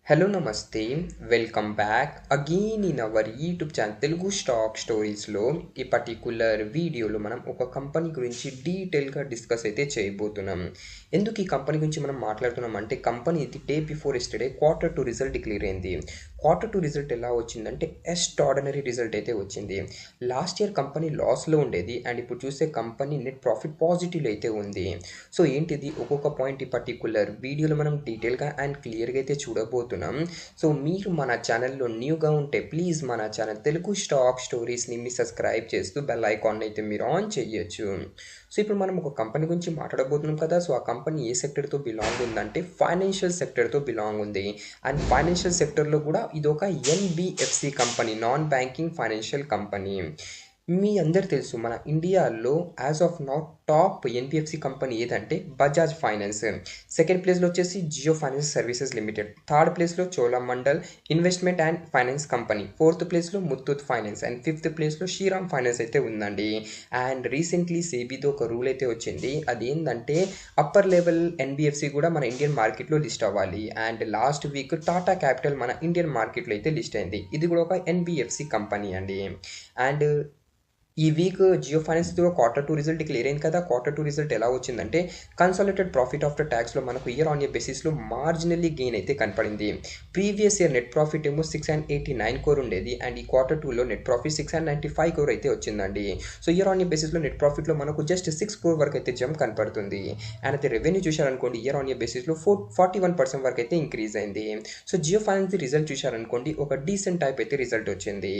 Hello, Namaste. Welcome back again in our YouTube channel Telugu Stock Stories లో ఈ particular వీడియోలో మనం ఒక కంపెనీ గురించి డీటెయిల్గా డిస్కస్ అయితే చేయబోతున్నాం. ఎందుకు ఈ కంపెనీ గురించి మనం మాట్లాడుతున్నాం అంటే కంపెనీ ఇది day before yesterday Q2 result declare అయింది. Q2 రిజల్ట్ ఎలా వచ్చిందంటే ఎక్స్ట్రాడినరీ రిజల్ట్ అయితే వచ్చింది. లాస్ట్ ఇయర్ కంపెనీ లాస్లో ఉండేది అండ్ ఇప్పుడు చూస్తే కంపెనీ నెట్ ప్రాఫిట్ పాజిటివ్ అయితే ఉంది. సో ఏంటిది ఒక్కొక్క పాయింట్ ఈ పర్టిక్యులర్ వీడియోలో మనం డీటెయిల్గా అండ్ క్లియర్గా అయితే చూడబోతున్నాం. సో మీరు మన ఛానల్లో న్యూగా ఉంటే ప్లీజ్ మన ఛానల్ తెలుగు స్టాక్ స్టోరీస్ని మీ సబ్స్క్రైబ్ చేస్తూ బెల్ ఐకాన్ అయితే మీరు ఆన్ చేయొచ్చు. సో ఇప్పుడు మనం ఒక కంపెనీ గురించి మాట్లాడబోతున్నాం కదా. సో ఆ కంపెనీ ఏ సెక్టర్తో బిలాంగ్ ఉందంటే ఫైనాన్షియల్ సెక్టర్తో బిలాంగ్ ఉంది. అండ్ ఫైనాన్షియల్ సెక్టర్లో కూడా ఇది ఒక NBFC company, non banking financial company. మీ అందరు తెలుసు మన ఇండియాలో as of now top NBFC company ఏదంటే బజాజ్ ఫైనాన్స్. సెకండ్ ప్లేస్లో వచ్చేసి Jio finance services limited. Third ప్లేస్లో Cholamandalam investment and finance company. Fourth ప్లేస్లో ముత్తూట్ ఫైనాన్స్ అండ్ ఫిఫ్త్ ప్లేస్లో శ్రీరామ్ ఫైనాన్స్ అయితే ఉందండి. అండ్ రీసెంట్లీ సేబీతో ఒక రూల్ అయితే వచ్చింది. అదేంటంటే అప్పర్ లెవెల్ ఎన్బిఎఫ్సి కూడా మన ఇండియన్ మార్కెట్లో లిస్ట్ అవ్వాలి. And last week Tata Capital మన ఇండియన్ మార్కెట్లో అయితే లిస్ట్ అయింది. ఇది కూడా ఒక ఎన్బిఎఫ్సి కంపెనీ అండి. అండ్ ఈ week Jio Finance Q2 result declare అయింది కదా. Q2 రిజల్ట్ ఎలా వచ్చిందంటే కన్సాలిడేటెడ్ ప్రాఫిట్ ఆఫ్టర్ ట్యాక్స్లో మనకు ఇయర్ ఆన్ ఇయర్ బేసిస్లో మార్జినల్లీ గెయిన్ అయితే కనపడింది. ప్రీవియస్ ఇయర్ నెట్ ప్రాఫిట్ ఏమో 689 crore ఉండేది అండ్ ఈ Q2లో నెట్ ప్రాఫిట్ 695 crore అయితే వచ్చిందండి. సో ఇయర్ ఆన్ ఇయర్ బేసిస్లో నెట్ ప్రాఫిట్లో మనకు జస్ట్ 6 crore వరకు అయితే జంప్ కనపడుతుంది. అండ్ అయితే రెవెన్యూ చూశారనుకోండి ఇయర్ ఆన్ ఇయర్ బేసిస్లో 41% వరకు అయితే ఇంక్రీజ్ అయింది. సో జియో ఫైనాన్స్ రిజల్ట్ చూశారనుకోండి ఒక డీసెంట్ టైప్ అయితే రిజల్ట్ వచ్చింది.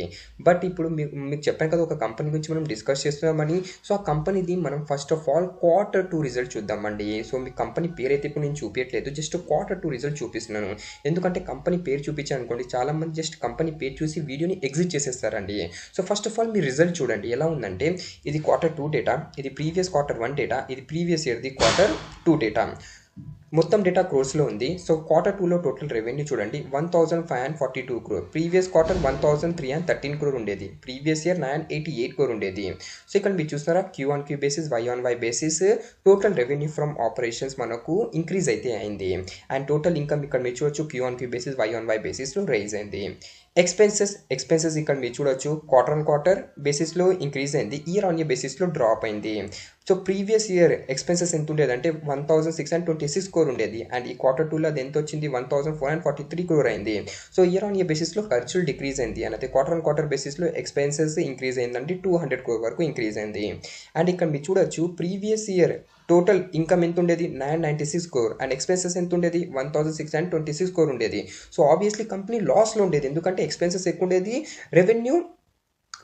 బట్ ఇప్పుడు మీకు చెప్పాను కదా ఒక కంపెనీ గురించి మనం డిస్కస్ చేస్తున్నామని. సో ఆ కంపెనీది మనం first of all Q2 result చూద్దామండి. సో మీ కంపెనీ పేరు అయితే ఇప్పుడు నేను చూపించట్లేదు, జస్ట్ Q2 రిజల్ట్ చూపిస్తున్నాను. ఎందుకంటే కంపెనీ పేరు చూపించాను అనుకోండి చాలా మంది జస్ట్ కంపెనీ పేరు చూసి వీడియోని ఎగ్జిట్ చేసేస్తారండి. సో ఫస్ట్ ఆఫ్ ఆల్ మీ రిజల్ట్ చూడండి ఎలా ఉందంటే ఇది Q2 డేటా, ఇది ప్రీవియస్ Q1 డేటా, ఇది ప్రీవియస్ ఇయర్ది Q2 డేటా. మొత్తం డేటా క్రోర్స్లో ఉంది. సో Q2లో టోటల్ రెవెన్యూ చూడండి 1542 crore. ప్రీవియస్ క్వార్టర్ 1313 crore ఉండేది. ప్రీవియస్ ఇయర్ 988 crore ఉండేది. సో ఇక్కడ మీరు చూస్తారా Q1Q basis Y1Y basis total revenue from operations మనకు ఇంక్రీజ్ అయితే అయింది. అండ్ టోటల్ ఇన్కమ్ ఇక్కడ మీరు చూడొచ్చు Q1Q బేసిస్ Y1Y బేసిస్లో రైజ్ అయింది. ఎక్స్పెన్సెస్ ఇక్కడ మీరు చూడొచ్చు క్వార్టర్ బేసిస్లో ఇంక్రీజ్ అయింది, ఇయర్ ఆన్ ఇయర్ బేసిస్లో డ్రాప్ అయింది. సో ప్రీవియస్ ఇయర్ ఎక్స్పెన్సెస్ ఎంత ఉండేది అంటే 1626 crore ఉండేది అండ్ ఈ Q2లో అది ఎంత వచ్చింది 1443 crore అయింది. సో ఇయర్ ఆన్ ఇయర్ బేసిస్లో ఖర్చులు డిక్రీజ్ అయింది అండ్ అయితే క్వార్టర్ బేసిస్లో ఎక్స్పెన్సెస్ ఇంక్రీజ్ అయిందంటే 200 crore వరకు ఇంక్రీజ్ అయింది. అండ్ ఇక్కడ మీరు చూడొచ్చు ప్రీవియస్ ఇయర్ టోటల్ ఇన్కమ్ ఎంత ఉండేది 996 crore అండ్ ఎక్స్పెన్సెస్ ఎంత ఉండేది 1626 crore ఉండేది. సో ఆబ్వియస్లీ కంపెనీ లాస్లో ఉండేది ఎందుకంటే ఎక్స్పెన్సెస్ ఎక్కువ ఉండేది, రెవెన్యూ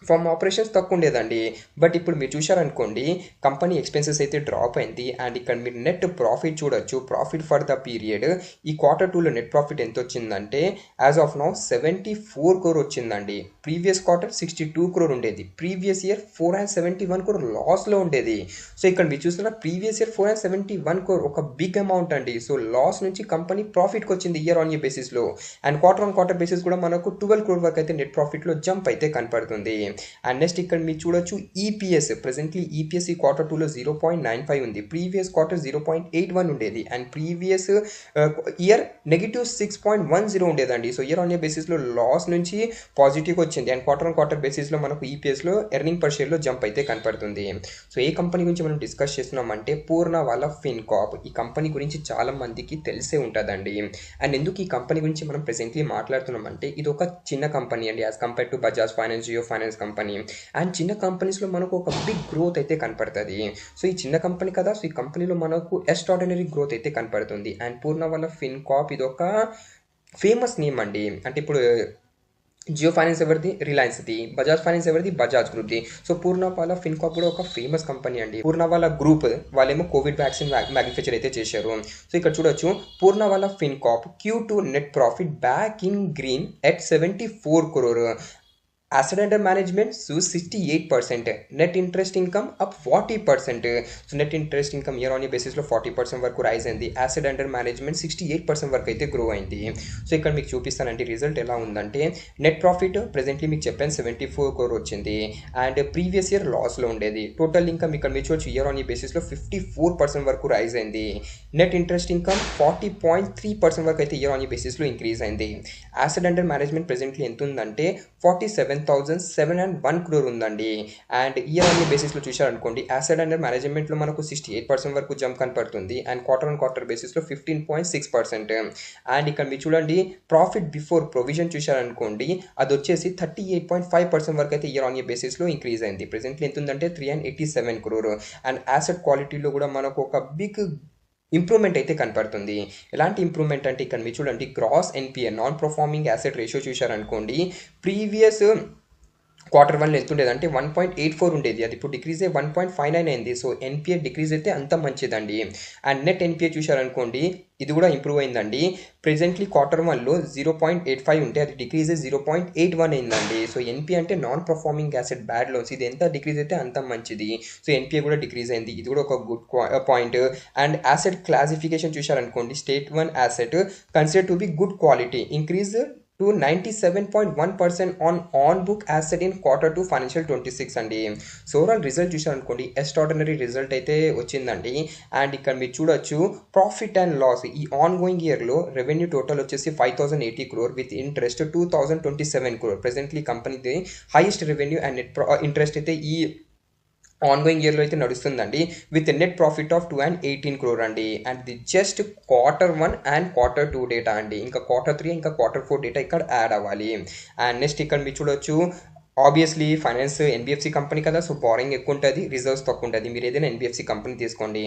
ఫ్రమ్ ఆపరేషన్స్ తక్కువ ఉండేదండి. బట్ ఇప్పుడు మీరు చూశారనుకోండి కంపెనీ ఎక్స్పెన్సెస్ అయితే డ్రాప్ అయింది అండ్ ఇక్కడ మీరు నెట్ ప్రాఫిట్ చూడొచ్చు. ప్రాఫిట్ ఫర్ ద పీరియడ్ ఈ Q2లో నెట్ ప్రాఫిట్ ఎంత వచ్చిందంటే యాజ్ ఆఫ్ నౌ 74 crore వచ్చిందండి. ప్రీవియస్ క్వార్టర్ 62 crore ఉండేది, ప్రీవియస్ ఇయర్ 471 crore లాస్లో ఉండేది. సో ఇక్కడ మీరు చూస్తున్న ప్రీవియస్ ఇయర్ 471 crore ఒక బిగ్ అమౌంట్ అండి. సో లాస్ నుంచి కంపెనీ ప్రాఫిట్కి వచ్చింది ఇయర్ ఆన్ ఇయర్ బేసిస్లో. అండ్ క్వార్టర్ బేసిస్ కూడా మనకు 12 crore వరకు అయితే నెట్ ప్రాఫిట్లో జంప్ అయితే కనపడుతుంది. అండ్ నెక్స్ట్ ఇక్కడ మీరు చూడొచ్చు ఈపీఎస్ ప్రెసెంట్లీ ఈపీఎస్ ఈ Q2లో 0.95 ఉంది, ప్రీవియస్ క్వార్టర్ 0.81 ఉండేది అండ్ ప్రీవియస్ ఇయర్ -6.10 ఉండేదండి. సో ఇయర్ ఆన్ ఇయర్ బేసిస్లో లాస్ నుంచి పాజిటివ్గా వచ్చింది అండ్ క్వార్టర్ బేసిస్లో మనకు ఈపీఎస్లో ఎర్నింగ్ పర్ షేర్లో జంప్ అయితే కనపడుతుంది. సో ఏ కంపెనీ గురించి మనం డిస్కస్ చేస్తున్నామంటే పూర్ణవాలా ఫిన్కార్ప్. ఈ కంపెనీ గురించి చాలా మందికి తెలిసే ఉంటుందండి. అండ్ ఎందుకు ఈ కంపెనీ గురించి మనం ప్రెసెంట్లీ మాట్లాడుతున్నామంటే ఇది ఒక చిన్న కంపెనీ అండి as compare to Bajaj Finance, Jio Finance company. And చిన్న కంపెనీస్లో మనకు ఒక బిగ్ గ్రోత్ అయితే కనపడుతుంది. సో ఈ చిన్న కంపెనీ కదా, సో ఈ కంపెనీలో మనకు ఎక్స్ట్రాడినరీ గ్రోత్ అయితే కనపడుతుంది. అండ్ పూర్ణవాలా ఫిన్కార్ప్ ఇది ఒక ఫేమస్ నేమ్ అండి. అంటే ఇప్పుడు జియో ఫైనాన్స్ ఎవరిది, రిలయన్స్ది. బజాజ్ ఫైనాన్స్ ఎవరిది, బజాజ్ గ్రూప్ది. సో పూర్ణవాలా ఫిన్కార్ప్ కూడా ఒక ఫేమస్ కంపెనీ అండి. పూర్ణవాలా గ్రూప్ వాళ్ళేమో కోవిడ్ వ్యాక్సిన్ మ్యానుఫ్యాక్చర్ అయితే చేశారు. సో ఇక్కడ చూడొచ్చు Poonawalla fincorp Q2 net profit back in green at 74 crore. Asset under management so 68%, net interest income up 40%. So net interest income year on year basis లో 40% వరకు rise అయింది. asset under management 68% వరకు అయితే grow అయింది. So ఇక్కడ మీకు చూపిస్తానంటే result ఎలా ఉందంటే నెట్ ప్రాఫిట్ ప్రెసెంట్లీ మీకు చెప్పాను 74 crore వచ్చింది అండ్ ప్రీవియస్ ఇయర్ లాస్లో ఉండేది. టోటల్ ఇన్కమ్ ఇక్కడ మీరు చూడొచ్చు ఇయర్ ఆన్ ఇయర్ బేసిస్లో 54% వరకు రైజ్ అయింది. నెట్ ఇంట్రెస్ట్ ఇన్కమ్ 40.3% వరకు అయితే ఇయర్ ఆన్ ఇయర్ బేసిస్లో ఇంక్రీజ్ అయింది. asset under management ప్రెసెంట్లీ ఎంత ఉందంటే 47,701 crore ఉందండి. అండ్ ఇయర్ ఆన్ ఇయర్ బేసిస్లో చూశారనుకోండి యాసెట్ అండర్ మేనేజ్మెంట్లో మనకు 68% వరకు జంప్ కనపడుతుంది అండ్ క్వార్టర్ ఆన్ క్వార్టర్ బేసిస్లో 15.6%. అండ్ ఇక్కడ మీరు చూడండి ప్రాఫిట్ బిఫోర్ ప్రొవిజన్ చూశారనుకోండి అది వచ్చేసి 38.5% వరకు అయితే ఇయర్ ఆన్ ఇయర్ బేసిస్లో ఇంక్రీజ్ అయింది. ప్రెసెంట్లీ ఎంత ఉందంటే 387 crore. అండ్ యాసెట్ క్వాలిటీలో కూడా మనకు ఒక బిగ్ ఇంప్రూవ్మెంట్ అయితే కనపడుతుంది. ఎలాంటి ఇంప్రూవ్మెంట్ అంటే ఇక్కడ మీరు చూడండి gross NPA non performing asset ratio చూశారనుకోండి ప్రీవియస్ క్వార్టర్ వన్లో ఎంత ఉండేది అంటే 1.84 ఉండేది, అది ఇప్పుడు డిక్రీజ్ అయ్యి 1.59 అయింది. సో ఎన్పిఏ డిక్రీజ్ అయితే అంత మంచిదండి. అండ్ నెట్ ఎన్పిఏ చూశారనుకోండి ఇది కూడా ఇంప్రూవ్ అయిందండి. ప్రెజెంట్లీ క్వార్టర్ వన్లో 0.85 ఉంటే అది డిక్రీజ్ అయ్యి 0.81 అయిందండి. సో ఎన్పిఏ అంటే non performing asset bad loans, ఇది ఎంత డిక్రీజ్ అయితే అంత మంచిది. సో ఎన్పిఏ కూడా డిక్రీజ్ అయింది, ఇది కూడా ఒక good point. And asset classification చూశారనుకోండి state 1 asset consider to be good quality increase to 97.1% on book asset in Q2 financial 26 అండి. సో ఓవరాల్ రిజల్ట్ చూసారనుకోండి ఎక్స్ట్రాడినరీ రిజల్ట్ అయితే వచ్చిందండి. అండ్ ఇక్కడ మీరు చూడొచ్చు ప్రాఫిట్ అండ్ లాస్ ఈ ఆన్ గోయింగ్ ఇయర్లో రెవెన్యూ టోటల్ వచ్చేసి 5,080 crore with interest 2,027 crore. Presently కంపెనీది highest revenue and net interest అయితే ఈ ఆన్ గోయింగ్ ఇయర్లో అయితే నడుస్తుందండి with net profit of 218 crore అండి. And the just Q1 and Q2 data అండి, ఇంకా Q3 ఇంకా Q4 డేటా ఇక్కడ యాడ్ అవ్వాలి. అండ్ నెక్స్ట్ ఇక్కడ మీరు చూడొచ్చు ఆబ్వియస్లీ ఫైనాన్స్ ఎన్బిఎఫ్సి కంపెనీ కదా, సో బారింగ్ ఎక్కువ ఉంటుంది, రిజర్వ్స్ తక్కువ ఉంటుంది. మీరు ఏదైనా ఎన్బిఎఫ్సి కంపెనీ తీసుకోండి.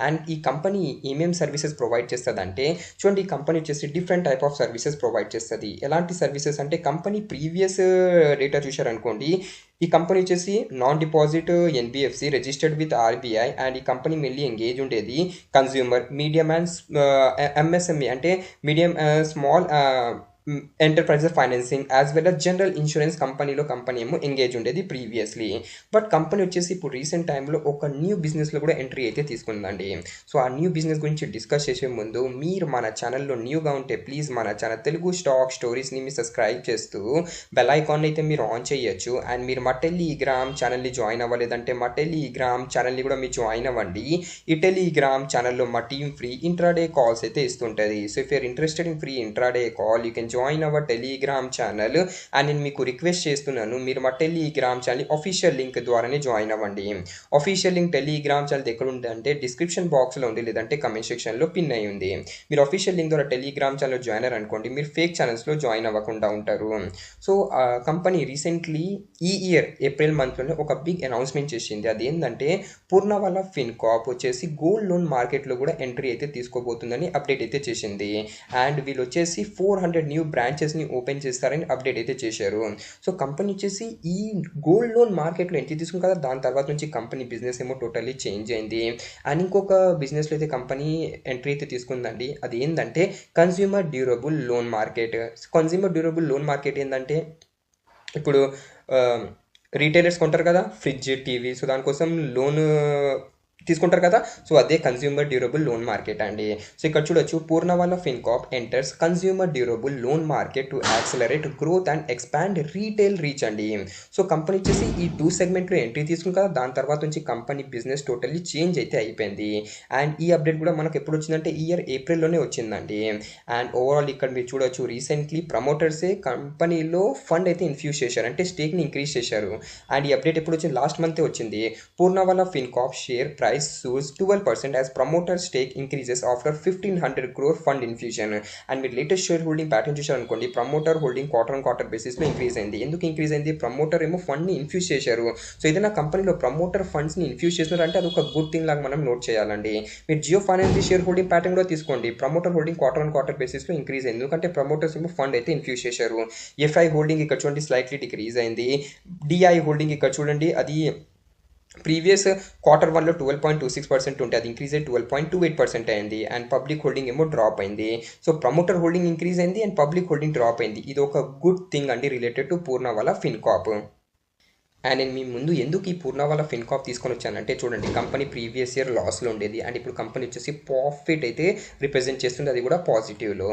అండ్ ఈ కంపెనీ ఏమేమి సర్వీసెస్ ప్రొవైడ్ చేస్తుంది అంటే చూడండి ఈ కంపెనీ వచ్చేసి different type of services provide చేస్తుంది. ఎలాంటి సర్వీసెస్ అంటే కంపెనీ ప్రీవియస్ డేటా చూశారనుకోండి ఈ కంపెనీ వచ్చేసి non deposit NBFC registered with RBI. And ఈ కంపెనీ మెయిన్లీ ఎంగేజ్ ఉండేది కన్జ్యూమర్ మీడియం అండ్ ఎంఎస్ఎంఈ అంటే medium small enterprises financing as well as general insurance కంపెనీలో company ఏమో ఎంగేజ్ ఉండేది ప్రీవియస్లీ. బట్ కంపెనీ వచ్చేసి ఇప్పుడు రీసెంట్ టైంలో ఒక న్యూ బిజినెస్లో కూడా ఎంట్రీ అయితే తీసుకుందండి. సో ఆ న్యూ బిజినెస్ గురించి డిస్కస్ చేసే ముందు మీరు మన ఛానల్లో న్యూగా ఉంటే ప్లీజ్ మన ఛానల్ తెలుగు స్టాక్ స్టోరీస్ని మీరు సబ్స్క్రైబ్ చేస్తూ బెల్ ఐకాన్ అయితే మీరు ఆన్ చేయొచ్చు. అండ్ మీరు మా టెలిగ్రామ్ ఛానల్ని జాయిన్ అవ్వలేదంటే మా టెలిగ్రామ్ ఛానల్ని కూడా మీరు జాయిన్ అవ్వండి. ఈ టెలిగ్రామ్ ఛానల్లో మా టీమ్ ఫ్రీ ఇంట్రాడే కాల్స్ అయితే ఇస్తుంటుంది. So if you're interested in free intraday call you can join our telegram channel. And నేను మీకు రిక్వెస్ట్ చేస్తున్నాను మీరు మా టెలిగ్రామ్ ఛానల్ అఫీషియల్ లింక్ ద్వారానే జాయిన్ అవ్వండి. అఫీషియల్ లింక్ టెలిగ్రామ్ ఛానల్ ఎక్కడ ఉందంటే డిస్క్రిప్షన్ బాక్స్లో ఉంది, లేదంటే కమెంట్ సెక్షన్లో పిన్ అయి ఉంది. మీరు అఫీషియల్ లింక్ ద్వారా టెలిగ్రామ్ ఛానల్ జాయిన్ అయ్యారు అనుకోండి మీరు ఫేక్ ఛానల్స్లో జాయిన్ అవ్వకుండా ఉంటారు. సో కంపెనీ రీసెంట్లీ ఈ ఇయర్ ఏప్రిల్ మంత్లోనే ఒక బిగ్ అనౌన్స్మెంట్ చేసింది. అది ఏంటంటే పూర్ణవాలా ఫిన్కాప్ వచ్చేసి గోల్డ్ లోన్ మార్కెట్లో కూడా ఎంట్రీ అయితే తీసుకోబోతుందని అప్డేట్ అయితే చేసింది. అండ్ వీళ్ళు వచ్చేసి 400 న్యూ బ్రాంచెస్ని ఓపెన్ చేస్తారని అప్డేట్ అయితే చేశారు. సో కంపెనీ వచ్చేసి ఈ గోల్డ్ లోన్ మార్కెట్లో ఎంట్రీ తీసుకుని కదా దాని తర్వాత నుంచి కంపెనీ బిజినెస్ ఏమో టోటల్లీ చేంజ్ అయింది. అండ్ ఇంకొక బిజినెస్లో అయితే కంపెనీ ఎంట్రీ అయితే తీసుకుందండి. అది ఏంటంటే consumer durable loan market. Consumer durable loan market ఏంటంటే ఇప్పుడు రీటైలర్స్ కొంటారు కదా ఫ్రిడ్జ్ టీవీ, సో దానికోసం లోన్ తీసుకుంటారు కదా, సో అదే కన్స్యూమర్ డ్యూరబుల్ లోన్ మార్కెట్ అండి. సో ఇక్కడ చూడొచ్చు Poonawalla fincorp enters consumer durable loan market to accelerate growth and expand retail reach అండి. సో కంపెనీ వచ్చేసి ఈ 2 సెగ్మెంట్లో ఎంట్రీ తీసుకుని కదా దాని తర్వాత నుంచి కంపెనీ బిజినెస్ టోటల్లీ చేంజ్ అయితే అయిపోయింది. అండ్ ఈ అప్డేట్ కూడా మనకు ఎప్పుడు వచ్చిందంటే ఈ ఇయర్ ఏప్రిల్లోనే వచ్చిందండి. అండ్ ఓవరాల్ ఇక్కడ మీరు చూడొచ్చు రీసెంట్లీ ప్రమోటర్సే కంపెనీలో ఫండ్ అయితే ఇన్ఫ్యూజ్ చేశారు, అంటే స్టేక్ని ఇంక్రీజ్ చేశారు. అండ్ ఈ అప్డేట్ ఎప్పుడు వచ్చింది లాస్ట్ మంతే వచ్చింది. Poonawalla ఫిన్కాప్ share price soars 12% as promoter stake increases after 1,500 crore fund infusion. And మీరు లేటెస్ట్ షేర్ హోల్డింగ్ ప్యాటర్న్ చూశారనుకోండి promoter holding quarter on quarter బేసిస్లో ఇంక్రీజ్ అయింది. ఎందుకు ఇంక్రీజ్ అయింది? ప్రమోటర్ ఏమో ఫండ్ని ఇన్ఫ్యూజ్ చేశారు. సో ఏదైనా కంపెనీలో ప్రమోటర్ ఫండ్స్ని ఇన్ఫ్యూజ్ చేస్తున్నారంటే అది ఒక గుడ్ థింగ్ లాగా మనం నోట్ చేయాలండి. మీరు Jio finance share holding pattern కూడా తీసుకోండి, promoter holding quarter on quarter బేసిస్లో ఇంక్రీజ్ అయింది, ఎందుకంటే ప్రమోటర్స్ ఏమో ఫండ్ అయితే ఇన్ఫ్యూజ్ చేశారు. ఎఫ్ఐ హోల్డింగ్ ఇక్కడ చూడండి స్లైట్లీ డిక్రీజ్ అయింది. డిఐ హోల్డింగ్ ఇక్కడ చూడండి అది ప్రీవియస్ Q1లో 12.26% ఉంటే అది ఇంక్రీజ్ అయ్యి 12.28% అయింది. అండ్ పబ్లిక్ హోల్డింగ్ ఏమో డ్రాప్ అయింది. సో ప్రమోటర్ హోల్డింగ్ ఇంక్రీజ్ అయింది అండ్ పబ్లిక్ హోల్డింగ్ డ్రాప్ అయింది. ఇది ఒక గుడ్ థింగ్ అండి రిలేటెడ్ టు పూర్ణవాలా ఫిన్కాప్. అండ్ నేను మీ ముందు ఎందుకు ఈ పూర్ణవాలా ఫిన్కాప్ తీసుకొని వచ్చానంటే చూడండి, కంపెనీ ప్రీవియస్ ఇయర్ లాస్లో ఉండేది అండ్ ఇప్పుడు కంపెనీ వచ్చేసి ప్రాఫిట్ అయితే రిప్రజెంట్ చేస్తుంది, అది కూడా పాజిటివ్లో.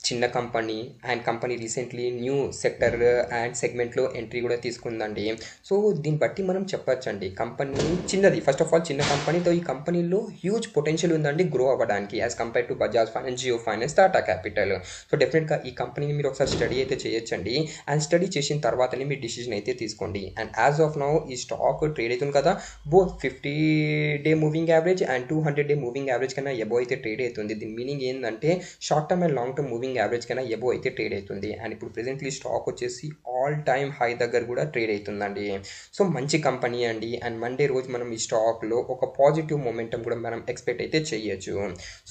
చిన్న company and company recently new sector and సెగ్మెంట్లో ఎంట్రీ కూడా తీసుకుందండి. సో దీన్ని బట్టి మనం చెప్పొచ్చండి కంపెనీ చిన్నది. ఫస్ట్ ఆఫ్ ఆల్ చిన్న కంపెనీతో ఈ కంపెనీలో హ్యూజ్ పొటెన్షియల్ ఉందండి గ్రో అవ్వడానికి as compare to Bajaj Finance, Jio Finance, Tata Capital. So డెఫినెట్గా ఈ కంపెనీని మీరు ఒకసారి స్టడీ అయితే చేయొచ్చండి. అండ్ స్టడీ చేసిన తర్వాతనే మీ డిసిజన్ అయితే తీసుకోండి. అండ్ యాజ్ ఆఫ్ నౌ ఈ స్టాక్ ట్రేడ్ అవుతుంది కదా, both 50-day moving average and 200-day moving average కన్నా ఎబో అయితే ట్రేడ్ అవుతుంది. దీని మీనింగ్ ఏంటంటే short term and long term moving average కన్నా ఎబో అయితే ట్రేడ్ అవుతుంది. అండ్ ఇప్పుడు ప్రెసెంట్లీ స్టాక్ వచ్చేసి ఆల్ టైమ్ హై దగ్గర కూడా ట్రేడ్ అవుతుందండి. సో మంచి కంపెనీ అండి. అండ్ మండే రోజు మనం ఈ స్టాక్లో ఒక పాజిటివ్ మొమెంటం కూడా మనం ఎక్స్పెక్ట్ అయితే చేయొచ్చు.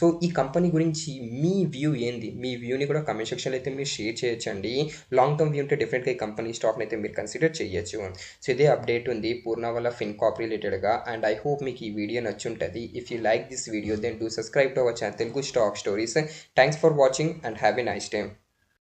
సో ఈ కంపెనీ గురించి మీ వ్యూ ఏంది? మీ వ్యూని కూడా కమెంట్ సెక్షన్లో అయితే మీరు షేర్ చేయొచ్చండి. లాంగ్ టర్మ్ వ్యూ ఉంటే డెఫినెట్గా ఈ కంపెనీ స్టాక్ని అయితే మీరు కన్సిడర్ చేయొచ్చు. సో ఇదే అప్డేట్ ఉంది పూర్ణవాలా ఫిన్కాప్ రిలేటెడ్గా. అండ్ ఐ హోప్ మీకు ఈ వీడియో నచ్చుంటుంది. If you like this video then do subscribe to our channel Telugu stock stories. Thanks for watching and have a nice day.